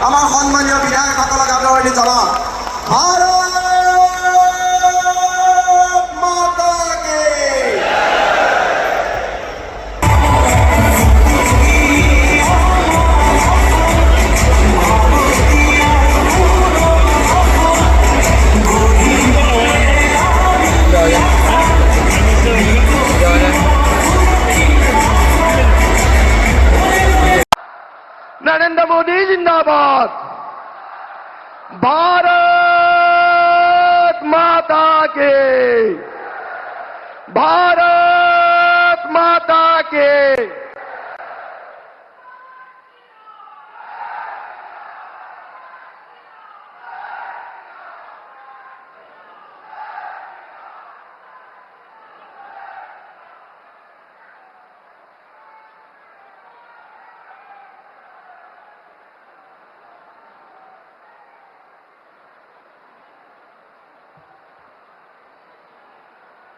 আমাৰ সন্মানীয় বিধায়কসকলক আগবঢ়াই জনাম। ভাৰত মাতা কি नरेंद्र मोदी जिंदाबाद। भारत माता के, भारत माता के।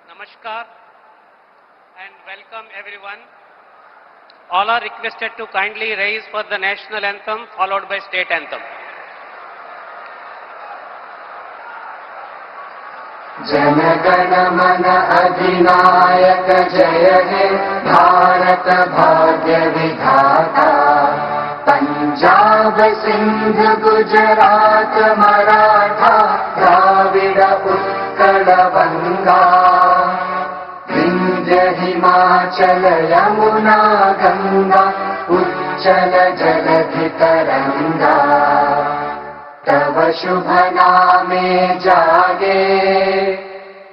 Namaskar and welcome everyone. All are requested to kindly rise for the national anthem followed by state anthem. Jana Gana मन अधिनायक जय हे भारत भाग्य विधाता। पंजाब सिंध गुजरात मराठा द्राविड उत्कल बंगा। विंध्य हिमाचल यमुना गंगा उच्चल जलधि तरंगा। तव शुभ नामे जागे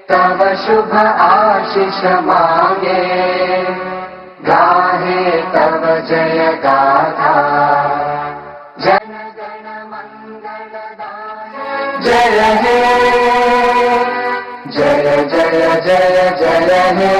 तव शुभ आशीष मांगे। गाहे तव जय गाथा जन गण मंगलदायक जय हे जय जय जय जय हे।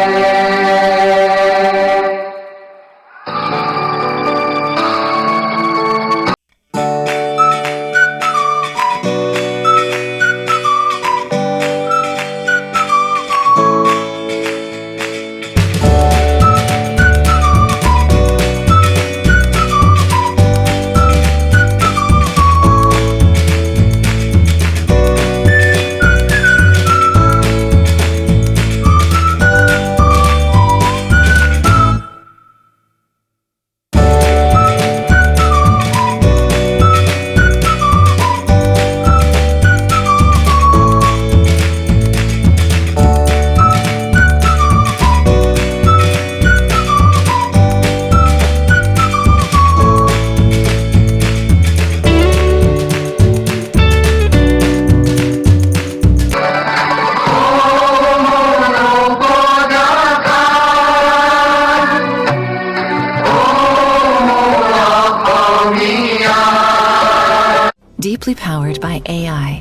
Deeply powered by AI,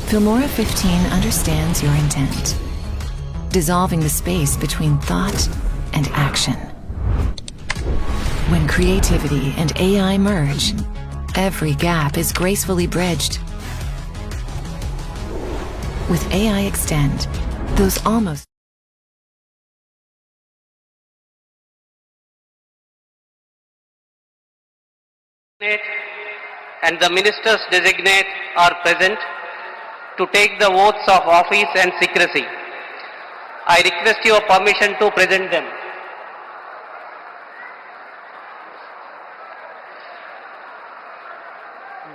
Filmora 15 understands your intent, dissolving the space between thought and action. When creativity and AI merge, every gap is gracefully bridged. With AI Extend, those almost and the ministers designate are present to take the oaths of office and secrecy. I request your permission to present them.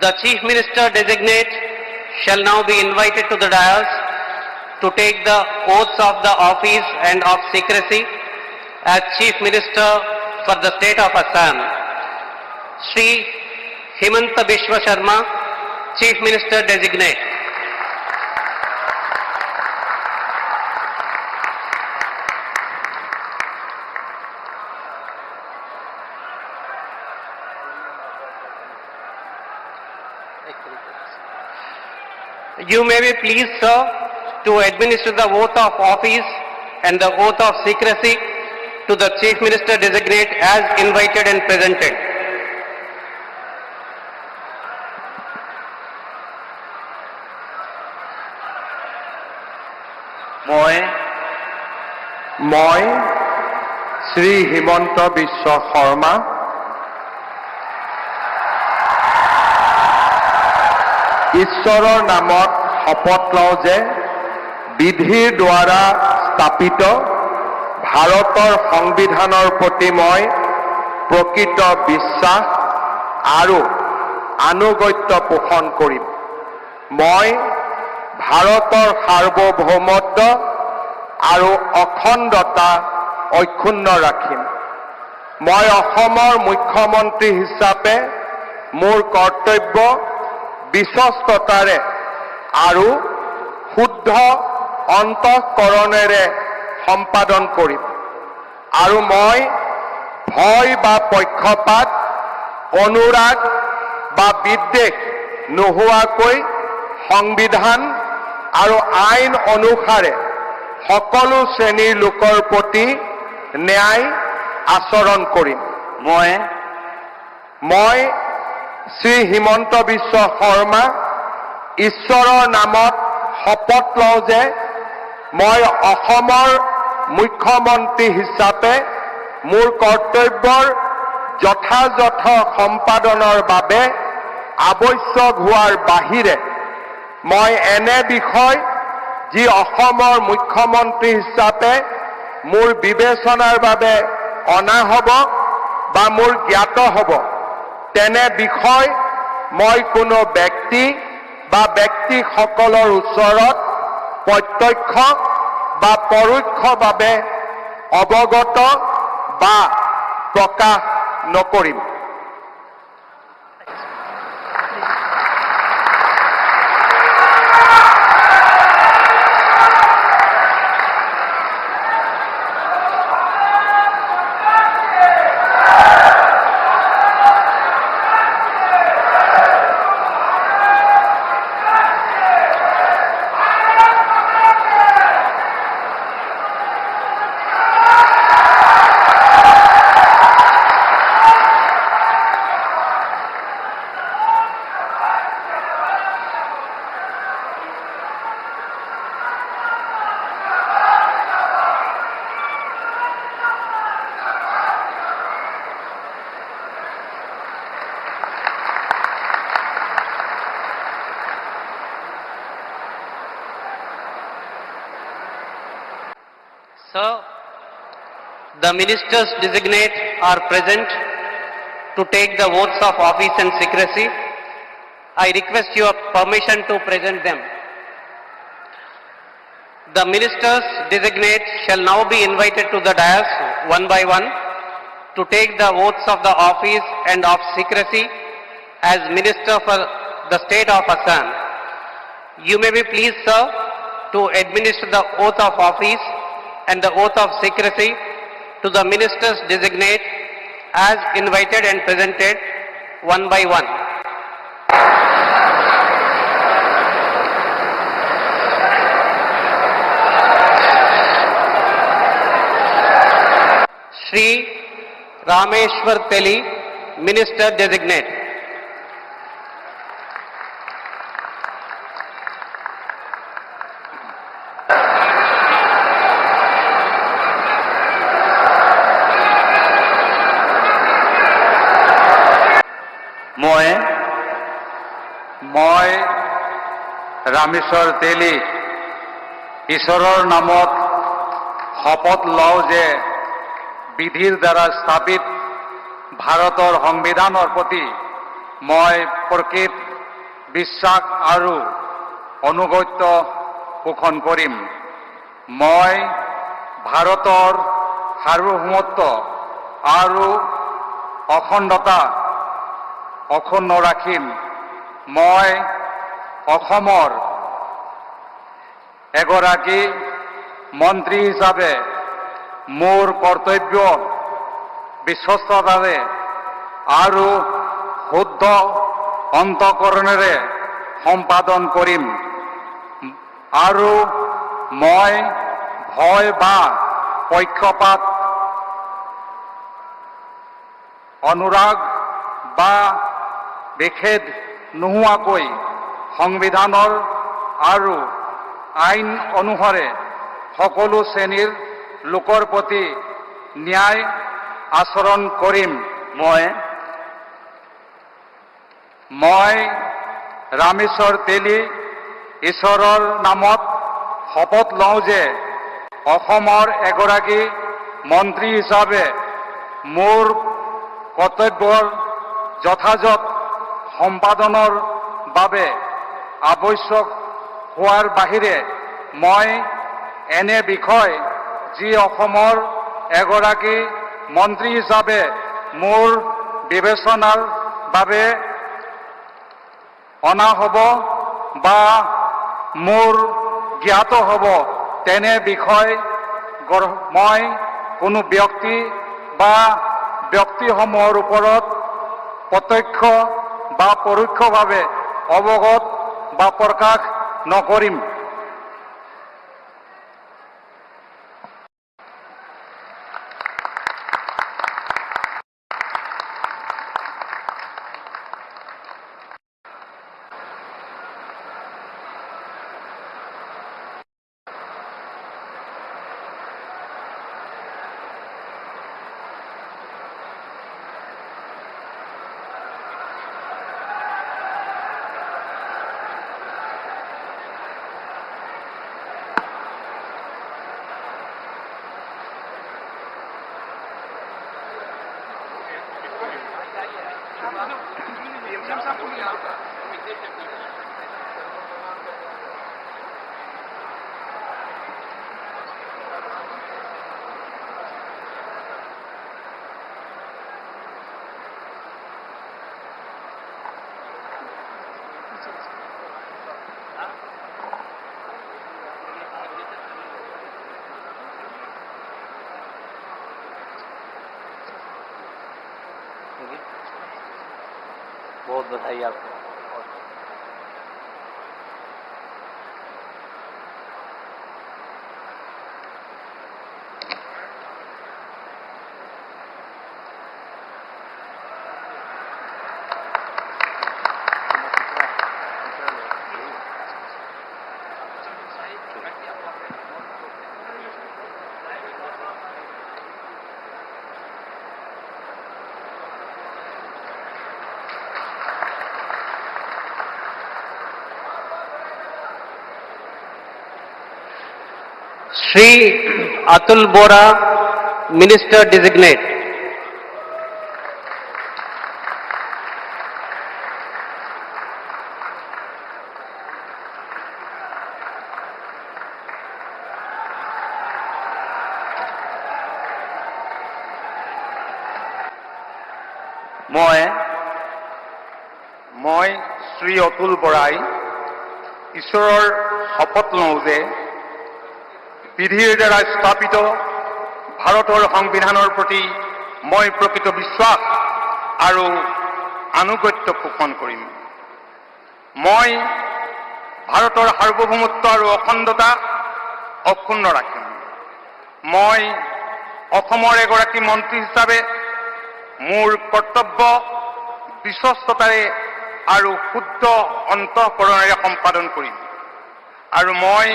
The Chief Minister designate shall now be invited to the dais to take the oaths of the office and of secrecy as Chief Minister for the state of Assam. Shri Himanta Biswa Sharma, Chief Minister designate. You may be pleased, sir, to administer the oath of office and the oath of secrecy to the Chief Minister designate as invited and presented. মই শ্ৰী হিমন্ত বিশ্ব শৰ্মা ঈশ্বৰৰ নামত শপত লওঁ যে বিধিৰ দ্বাৰা স্থাপিত ভাৰতৰ সংবিধানৰ প্ৰতি মই প্ৰকৃত বিশ্বাস আৰু আনুগত্য পোষণ কৰিম। মই ভাৰতৰ সাৰ্বভৌমত্ব আৰু অখণ্ডতা অক্ষুণ্ণ ৰাখিম। মই অসমৰ মুখ্যমন্ত্ৰী হিচাপে মোৰ কৰ্তব্য বিশ্বস্ততাৰে আৰু শুদ্ধ অন্তঃকৰণেৰে সম্পাদন কৰিম আৰু মই ভয় বা পক্ষপাত, অনুৰাগ বা বিদ্বেষ নোহোৱাকৈ সংবিধান আৰু আইন অনুসাৰে সকলো শ্ৰেণীৰ লোকৰ প্ৰতি ন্যায় আচৰণ কৰিম। মই শ্ৰী হিমন্ত বিশ্ব শৰ্মা ঈশ্বৰৰ নামত শপত লওঁ যে মই অসমৰ মুখ্যমন্ত্ৰী হিচাপে মোৰ কৰ্তব্যৰ যথাযথ সম্পাদনৰ বাবে আৱশ্যক হোৱাৰ বাহিৰে মই এনে বিষয় যি অসমৰ মুখ্যমন্ত্ৰী হিচাপে মোৰ বিবেচনাৰ বাবে অনা হ'ব বা মোৰ জ্ঞাত হ'ব তেনে বিষয় মই কোনো ব্যক্তি বা ব্যক্তিসকলৰ ওচৰত প্ৰত্যক্ষ বা পৰোক্ষভাৱে অৱগত বা প্ৰকাশ নকৰিম। Sir, the ministers designate are present to take the oaths of office and secrecy. I request your permission to present them. The ministers designate shall now be invited to the dais one by one to take the oaths of the office and of secrecy as minister for the state of Assam. You may be pleased, sir, to administer the oath of office and the oath of secrecy to the ministers designate as invited and presented one by one. Shri Rameshwar Teli, Minister Designate. মই ৰামেশ্বৰ তেলী ঈশ্বৰৰ নামত শপত লওঁ যে বিধিৰ দ্বাৰা স্থাপিত ভাৰতৰ সংবিধানৰ প্ৰতি মই প্ৰকৃত বিশ্বাস আৰু অনুগত্য পোষণ কৰিম। মই ভাৰতৰ সাৰ্বভৌমত্ব আৰু অখণ্ডতা অক্ষুণ্ণ ৰাখিম। মই অসমৰ এগৰাকী মন্ত্ৰী হিচাপে মোৰ কৰ্তব্য বিশ্বস্ততাৰে আৰু শুদ্ধ অন্তঃকৰণেৰে সম্পাদন কৰিম আৰু মই ভয় বা পক্ষপাত, অনুৰাগ বা বিভেদ নোহোৱাকৈ সংবিধানৰ আৰু আইন অনুসাৰে সকলো শ্ৰেণীৰ লোকৰ প্ৰতি ন্যায় আচৰণ কৰিম। মই ৰামেশ্বৰ তেলী ঈশ্বৰৰ নামত শপত লওঁ যে অসমৰ এগৰাকী মন্ত্ৰী হিচাপে মোৰ কৰ্তব্যৰ যথাযথ সম্পাদনৰ বাবে আৱশ্যক হোৱাৰ বাহিৰে মই এনে বিষয় যি অসমৰ এগৰাকী মন্ত্ৰী হিচাপে মোৰ বিবেচনাৰ বাবে অনা হ'ব বা মোৰ জ্ঞাত হ'ব তেনে বিষয় মই কোনো ব্যক্তি বা ব্যক্তিসমূহৰ ওপৰত প্ৰত্যক্ষ বা পৰোক্ষভাৱে অৱগত বা প্ৰকাশ নকৰিম। बहुत बधाई आपको। Shri Atul Bora, Minister Designate. মই শ্ৰী অতুল বৰাই ঈশ্বৰৰ শপত লওঁ যে বিধিৰ দ্বাৰা স্থাপিত ভাৰতৰ সংবিধানৰ প্ৰতি মই প্ৰকৃত বিশ্বাস আৰু আনুগত্য পোষণ কৰিম। মই ভাৰতৰ সাৰ্বভৌমত্ব আৰু অখণ্ডতা অক্ষুণ্ণ ৰাখিম। মই অসমৰ এগৰাকী মন্ত্ৰী হিচাপে মোৰ কৰ্তব্য বিশ্বস্ততাৰে আৰু শুদ্ধ অন্তঃকৰণেৰে সম্পাদন কৰিম আৰু মই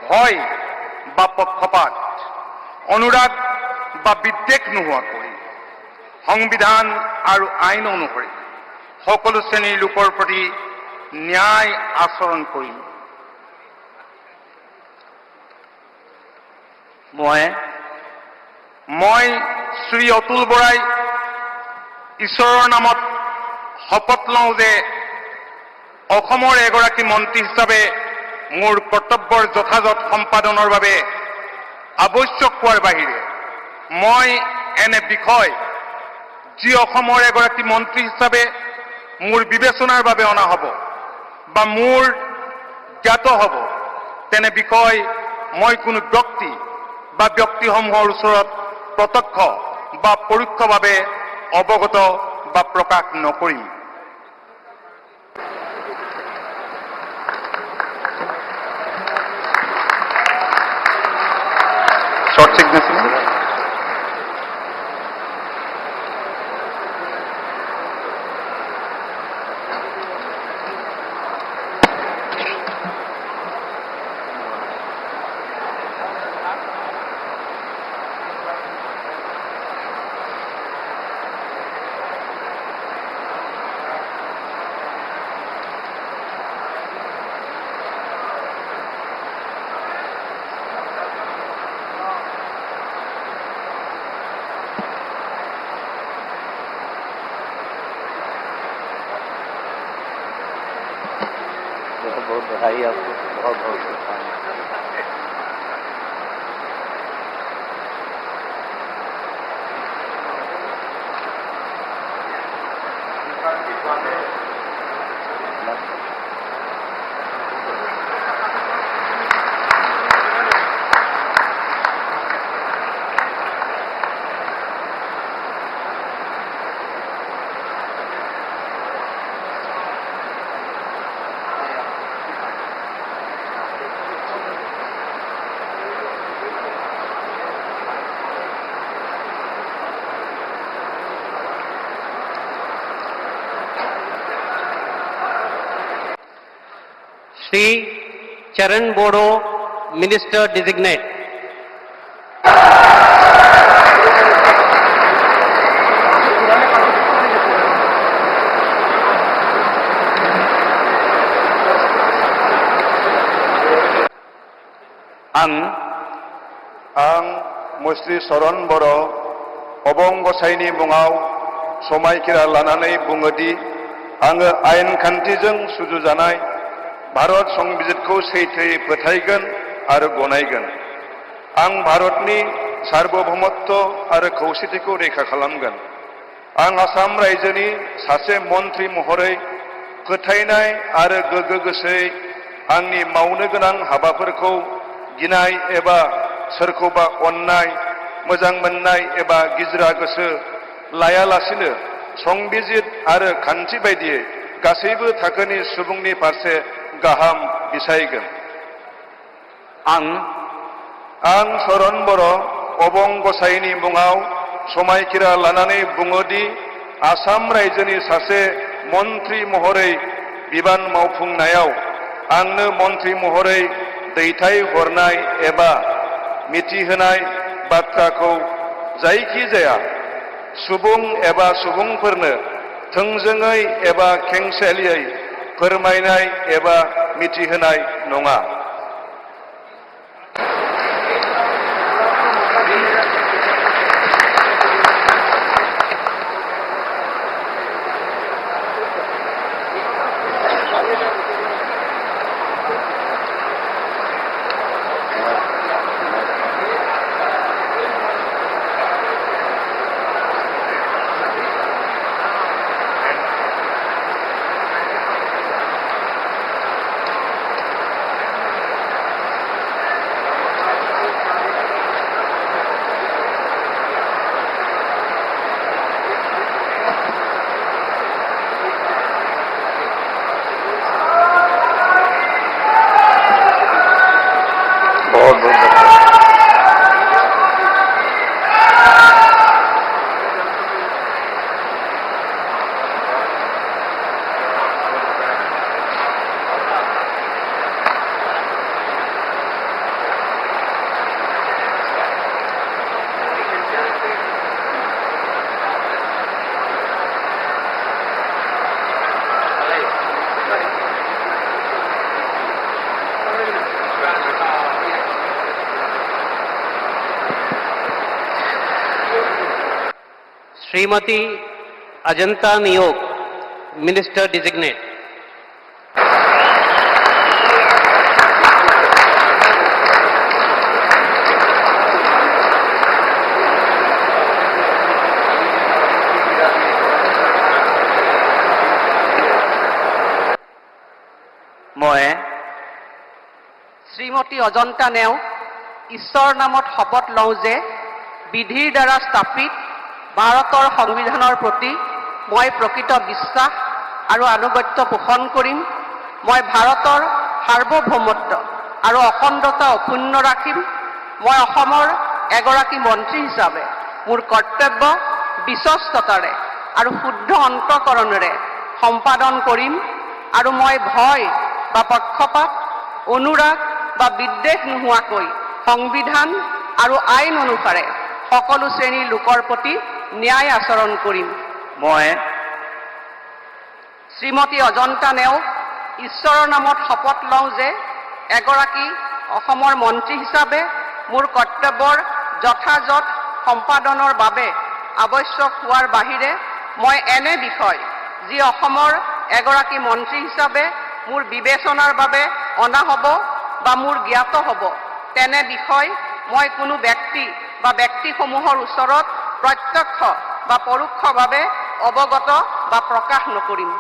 ভয় বা পক্ষপাত অনুৰাগ বা বিদ্বেষ নোহোৱাকৈ সংবিধান আৰু আইন অনুসৰি সকলো শ্ৰেণীৰ লোকৰ প্ৰতি ন্যায় আচৰণ কৰিম। মই শ্ৰী অতুল বৰাই ঈশ্বৰৰ নামত শপত লওঁ যে অসমৰ এগৰাকী মন্ত্ৰী হিচাপে মোৰ কৰ্তব্যৰ যথাযথ সম্পাদনৰ বাবে আৱশ্যক হোৱাৰ বাহিৰে মই এনে বিষয় যি অসমৰ এগৰাকী মন্ত্ৰী হিচাপে মোৰ বিবেচনাৰ বাবে অনা হ'ব বা মোৰ জ্ঞাত হ'ব তেনে বিষয় মই কোনো ব্যক্তি বা ব্যক্তিসমূহৰ ওচৰত প্ৰত্যক্ষ বা পৰোক্ষভাৱে অৱগত বা প্ৰকাশ নকৰিম। Short signature. बहुत बधाई आपको, बहुत बहुत शुभकामनाएं। Shri Charan Bodo, Minister Designate. आं मुस्रि चरण बर' अबं गसाइनि मुङाव समायखिरा लानानै बुङोदि आङो आयेन खान्थिजों सुजुजानाय भारत संबिजितखौ सैथोयै फोथायगोन आरो गनायगोन। आं भारतनि सार्वभौमत्व आरो खौसेथिखौ रैखा खालामगोन। आं आसाम रायजोनि सासे मन्त्रि महरै फोथायनाय आरो गोगो गोसोयै आंनि मावनो गोनां हाबाफोरखौ गिनाय एबा सोरखौबा अननाय, मोजां मोननाय एबा गिज्रा गोसो लायालासिनो संबिजित आरो खान्थि बायदियै गासैबो थाखोनि सुबुंनि फारसे गाहाम बिसायगोन। आं चरण बर' अबं गसाइनि मुङाव समायखिरा लानानै बुङोदि आसाम रायजोनि सासे मन्त्रि महरै बिबान मावफुंनायाव आंनो मन्त्रि महरै दैथाय हरनाय एबा मिथिहोनाय बाथ्राखौ जायखिजाया सुबुं एबा सुबुंफोरनो थोंजोङै एबा खेंसालियै फोरमायनाय एबा मिथिहोनाय नङा। Srimati Ajanta Niyog, Minister Designate. মই শ্ৰীমতী অজন্তা নেওগ ঈশ্বৰৰ নামত শপত লওঁ যে বিধিৰ দ্বাৰা স্থাপিত ভাৰতৰ সংবিধানৰ প্ৰতি মই প্ৰকৃত বিশ্বাস আৰু আনুগত্য পোষণ কৰিম। মই ভাৰতৰ সাৰ্বভৌমত্ব আৰু অখণ্ডতা অক্ষুণ্ণ ৰাখিম। মই অসমৰ এগৰাকী মন্ত্ৰী হিচাপে মোৰ কৰ্তব্য বিশ্বস্ততাৰে আৰু শুদ্ধ অন্তঃকৰণেৰে সম্পাদন কৰিম আৰু মই ভয় বা পক্ষপাত, অনুৰাগ বা বিদ্বেষ নোহোৱাকৈ সংবিধান আৰু আইন অনুসাৰে সকলো শ্ৰেণীৰ লোকৰ প্ৰতি ন্যায় আচৰণ কৰিম। মই শ্ৰীমতী অজন্তা নেওগ ঈশ্বৰৰ নামত শপত লওঁ যে এগৰাকী অসমৰ মন্ত্ৰী হিচাপে মোৰ কৰ্তব্যৰ যথাযথ সম্পাদনৰ বাবে আৱশ্যক হোৱাৰ বাহিৰে মই এনে বিষয় যি অসমৰ এগৰাকী মন্ত্ৰী হিচাপে মোৰ বিবেচনাৰ বাবে অনা হ'ব বা মোৰ জ্ঞাত হ'ব তেনে বিষয় মই কোনো ব্যক্তি বা ব্যক্তিসমূহৰ ওচৰত প্ৰত্যক্ষ বা পৰোক্ষভাৱে অৱগত বা প্ৰকাশ নকৰিম।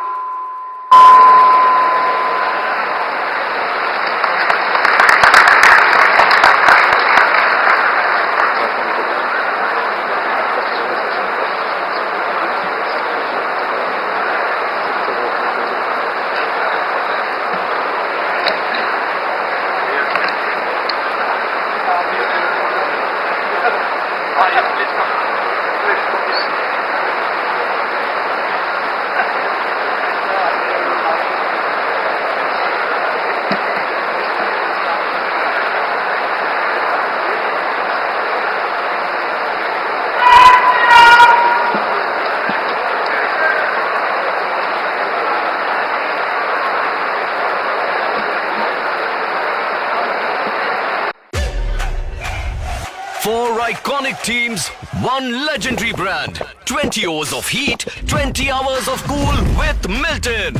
Four iconic teams, one legendary brand. 20 hours of heat, 20 hours of cool with Milton.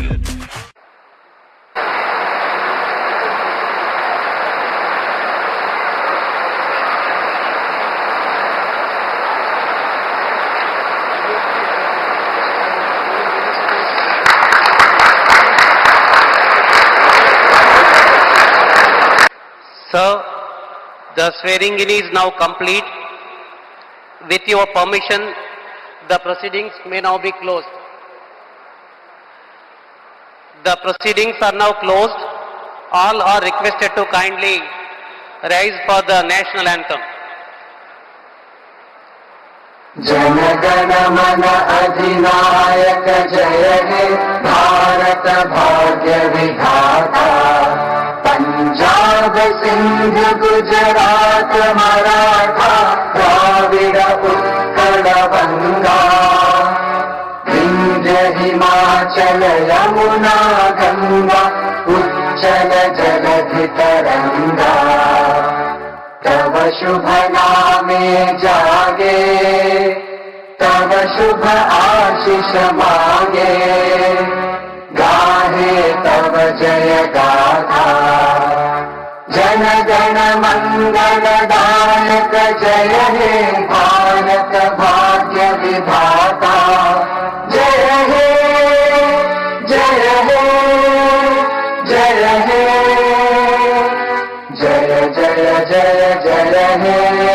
Sir, the swearing-in is now complete. With your permission, the proceedings may now be closed. The proceedings are now closed. All are requested to kindly rise for the national anthem. Jana Gana मन अधिनायक जय हे भारत भाग्य विधाता पंजाब सिंध गुजरात मराठा द्राविड़ उत्कल बंगा विंध्य हिमाचल यमुना गंगा उच्चल जलधि तरंगा तव शुभ नामे जागे तव शुभ आशीष मांगे गाहे तव जय गाथा जन गण मंगल दायक जय हे भारत भाग्य विधाता जय हे जय हे जय हे जय जय जय जय हे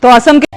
तो असम के